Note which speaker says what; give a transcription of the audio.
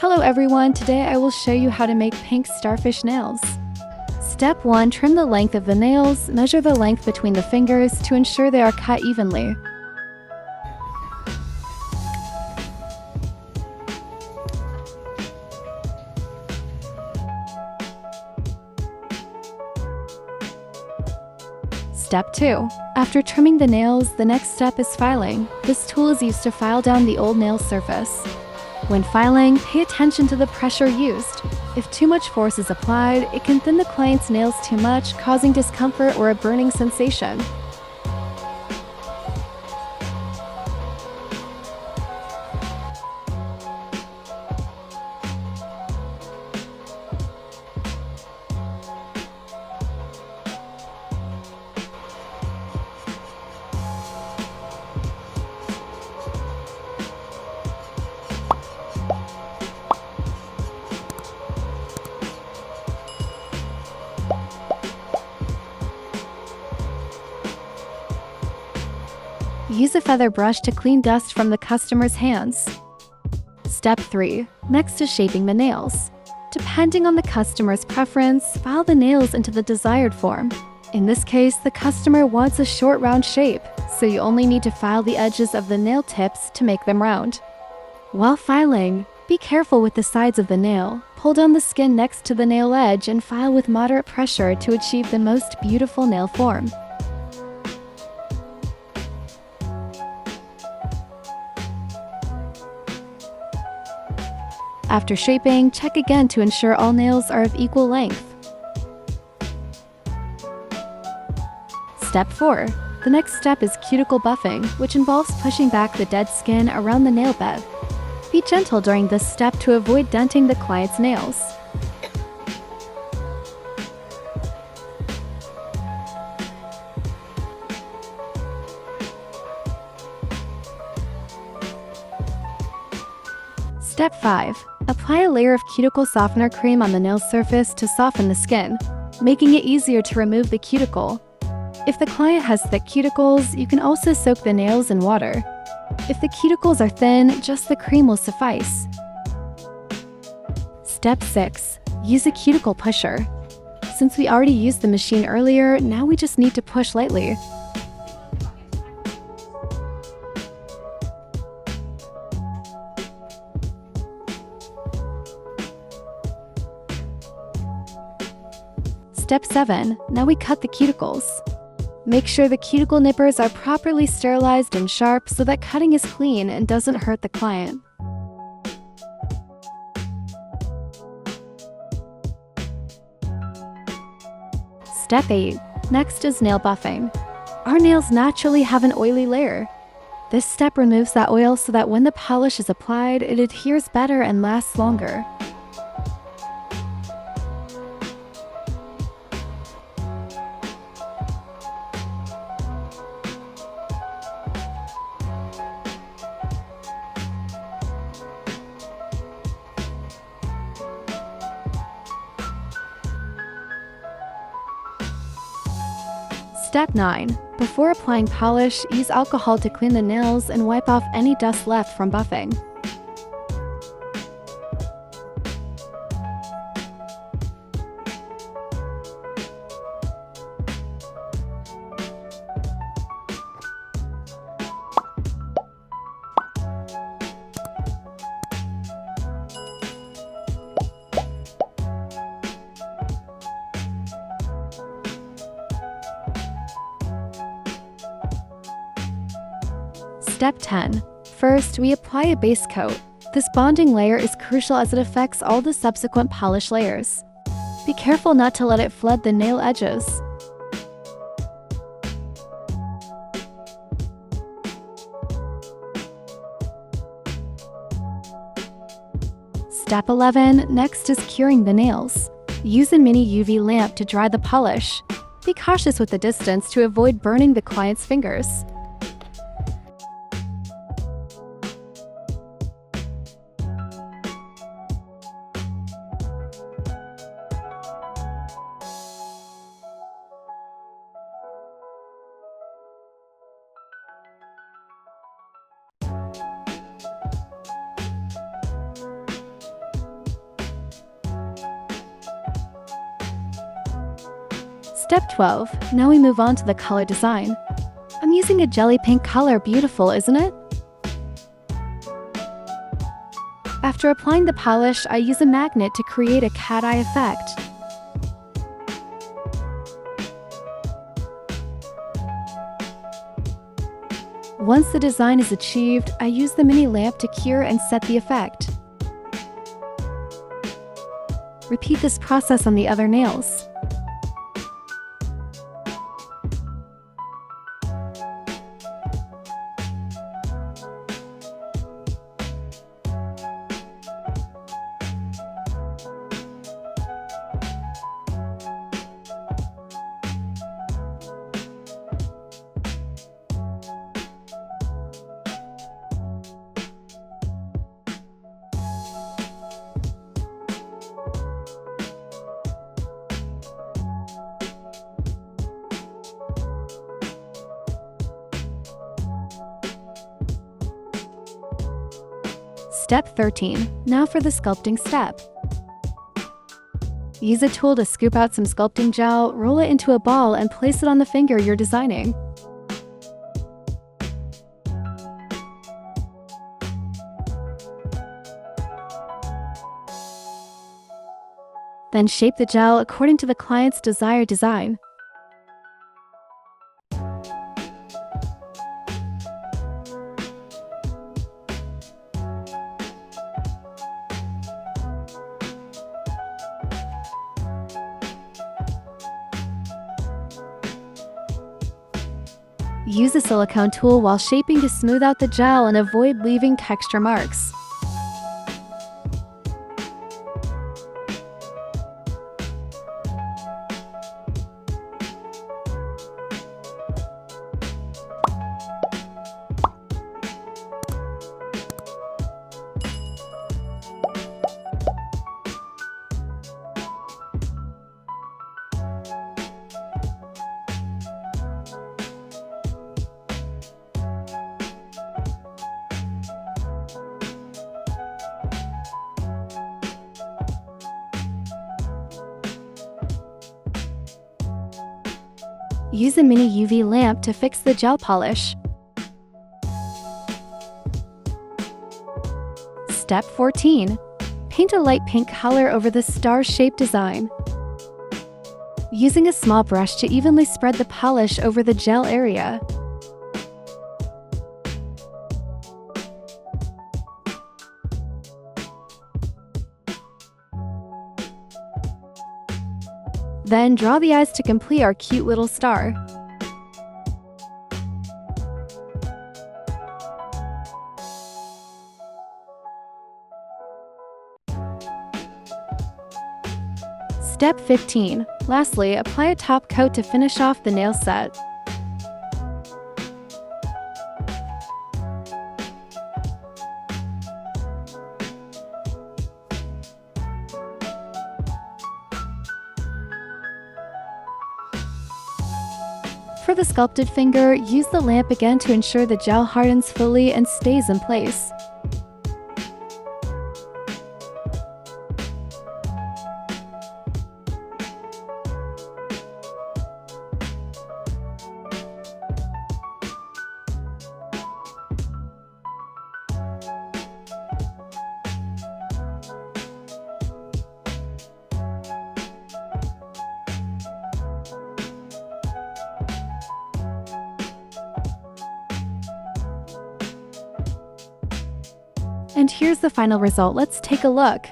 Speaker 1: Hello everyone, today I will show you how to make pink starfish nails. Step 1. Trim the length of the nails. Measure the length between the fingers to ensure they are cut evenly. Step 2. After trimming the nails, the next step is filing. This tool is used to file down the old nail surface. When filing, pay attention to the pressure used. If too much force is applied, it can thin the client's nails too much, causing discomfort or a burning sensation. Use a feather brush to clean dust from the customer's hands. Step 3. Next is shaping the nails. Depending on the customer's preference, file the nails into the desired form. In this case, the customer wants a short round shape, so you only need to file the edges of the nail tips to make them round. While filing, be careful with the sides of the nail. Pull down the skin next to the nail edge and file with moderate pressure to achieve the most beautiful nail form. After shaping, check again to ensure all nails are of equal length. Step 4. The next step is cuticle buffing, which involves pushing back the dead skin around the nail bed. Be gentle during this step to avoid denting the client's nails. Step 5. Apply a layer of cuticle softener cream on the nail surface to soften the skin, making it easier to remove the cuticle. If the client has thick cuticles, you can also soak the nails in water. If the cuticles are thin, just the cream will suffice. Step 6. Use a cuticle pusher. Since we already used the machine earlier, now we just need to push lightly. Step 7. Now we cut the cuticles. Make sure the cuticle nippers are properly sterilized and sharp so that cutting is clean and doesn't hurt the client. Step 8. Next is nail buffing. Our nails naturally have an oily layer. This step removes that oil so that when the polish is applied, it adheres better and lasts longer. Step 9. Before applying polish, use alcohol to clean the nails and wipe off any dust left from buffing. Step 10. First, we apply a base coat. This bonding layer is crucial as it affects all the subsequent polish layers. Be careful not to let it flood the nail edges. Step 11. Next is curing the nails. Use a mini UV lamp to dry the polish. Be cautious with the distance to avoid burning the client's fingers. Step 12. Now we move on to the color design. I'm using a jelly pink color, beautiful, isn't it? After applying the polish, I use a magnet to create a cat eye effect. Once the design is achieved, I use the mini lamp to cure and set the effect. Repeat this process on the other nails. Step 13. Now for the sculpting step. Use a tool to scoop out some sculpting gel, roll it into a ball, and place it on the finger you're designing. Then shape the gel according to the client's desired design. Use a silicone tool while shaping to smooth out the gel and avoid leaving texture marks. Use a mini UV lamp to fix the gel polish. Step 14. Paint a light pink color over the star-shaped design. Using a small brush to evenly spread the polish over the gel area. Then draw the eyes to complete our cute little star. Step 15. Lastly, apply a top coat to finish off the nail set. For the sculpted finger, use the lamp again to ensure the gel hardens fully and stays in place. And here's the final result. Let's take a look.